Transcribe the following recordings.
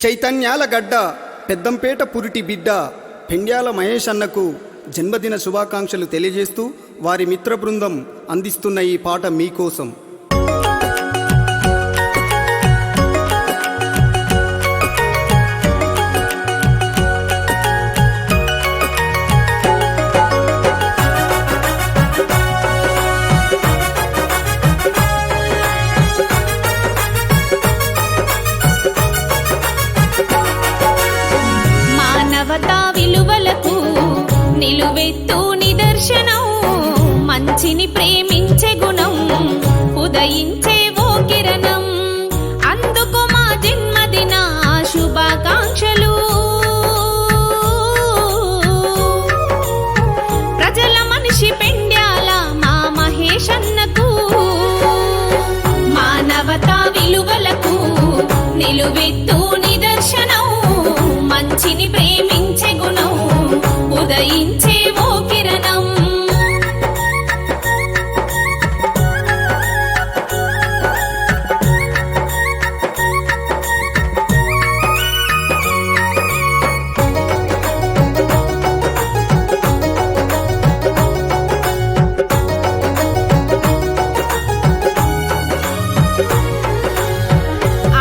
చైతన్యాల గడ్డ పెద్దంపేట పురిటి బిడ్డ పెండ్యాల మహేష్ అన్నకు జన్మదిన శుభాకాంక్షలు తెలియజేస్తూ వారి మిత్ర బృందం అందిస్తున్న ఈ పాట మీకోసం. మానవతా విలువలకు నిలువెత్తు నిదర్శనం, మంచిని ప్రేమించే గుణం ఉదయించే ఓ కిరణం. అందుకు మా జన్మదిన శుభాకాంక్షలు. ప్రజల మనిషి పెండ్యాల మా మహేష్ అన్నకు. మానవతా విలువలకు నిలువెత్తు నిదర్శనం, మంచిని ప్రేమించే గుణం ఉదయించే ఓ కిరణం.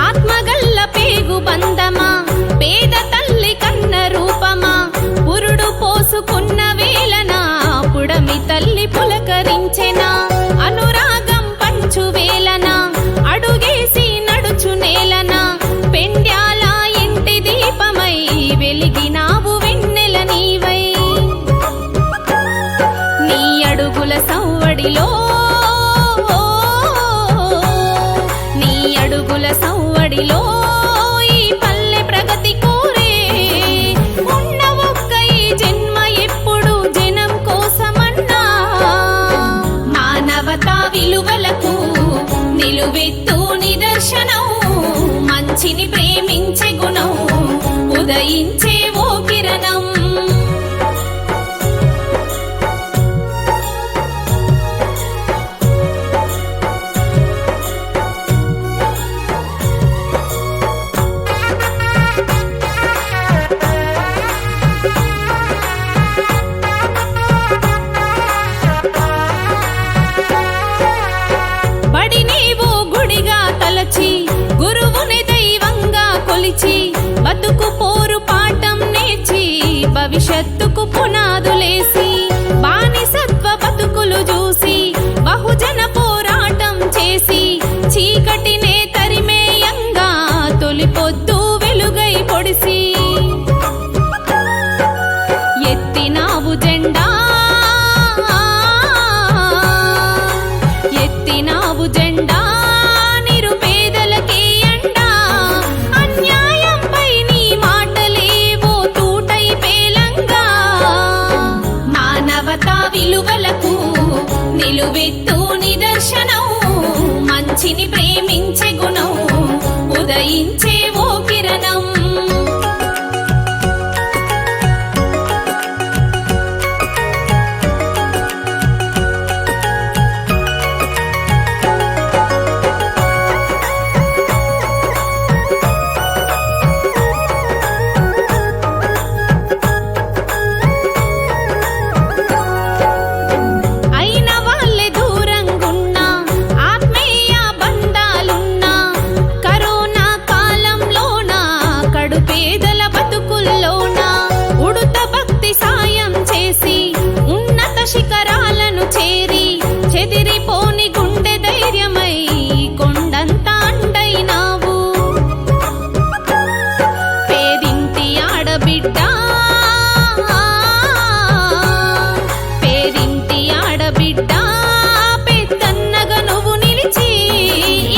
ఆత్మగల్ల పేగు బంధమా, పేద తల్లి కన్న రూపమా, పురుడు పోసుకున్న వేళన పుడమి తల్లి పులకరించెనా. అనురాగం పంచు వేళన అడుగేసి నడుచు నేలన, పెండ్యాల ఇంటి దీపమై వెలిగినావు వెన్నెల నీవై. నీ అడుగుల సవ్వడిలో, నీ అడుగుల సవ్వడిలో ఈ పల్లె ప్రగతి కోరే. ఉన్న ఒక్క ఈ జన్మ ఎప్పుడు జనం కోసమన్నా. మానవతా విలువలకు నిలువెత్తు నిదర్శనం, మంచిని ప్రేమించే గుణం ఉదయించే ఓ కిరణం. బడి నీవు గుడిగా తలచి, గురువుని దైవంగా కొలిచి, బతుకు పోరు పాఠం నేర్చి, భవిష్యత్తుకు పునాదులేసి, బానిసత్వ బతుకులు చూసి, బహుజన పోరాటం చేసి, చీకటినే తరిమేయంగా తొలి పొద్దు వెలుగై పొడిసి. ఎత్తినావు జెండా, ఎత్తినావు జెండా, నిరుపేదలకి అండా. అన్యాయంపై నీ మాటలేవో తూటై పేలంగా. మానవతా విలువలకు నిలువెత్తు నిదర్శనం, మంచిని ప్రేమించే గుణం ఉదయించే ఓ కిరణం. అయిన వాళ్ళే దూరంగున్నా, ఆత్మీయ బంధాలున్నా, కరోనా కాలంలోనా కడుపేదల బతుకుల్లోనా ఉడుత భక్తి సాయం చేసి, ఉన్నత శిఖరాలను చేరి, చెదిరిపోని గుండె ధైర్యమై కొండంత అండైనావు. పేదింటి ఆడబిడ్డ, పేదింటి ఆడబిడ్డ, పెద్దన్నగా నువ్వు నిలిచి,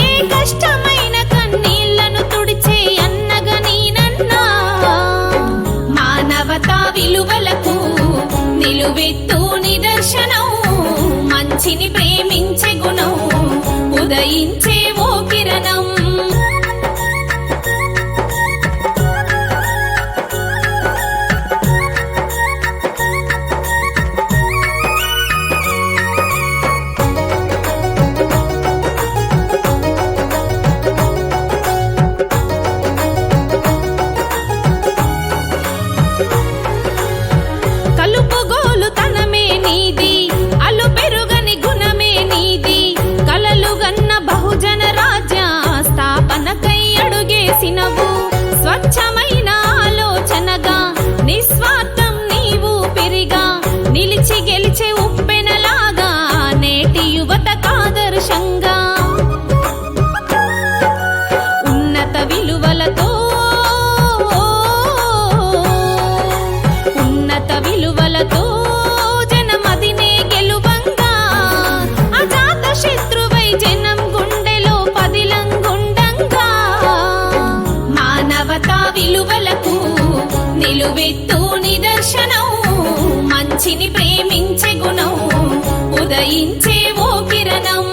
ఏ కష్టమైన కన్నీళ్లను తుడిచే అన్నగా నీనన్నా. మానవతా విలువలకు నిలువెత్తు నిదర్శనం, మంచిని ప్రేమించే గుణం ఉదయించే ఓ కిరణం. నిలువెత్తు నిదర్శనం మంచిని ప్రేమించే గుణం ఉదయించే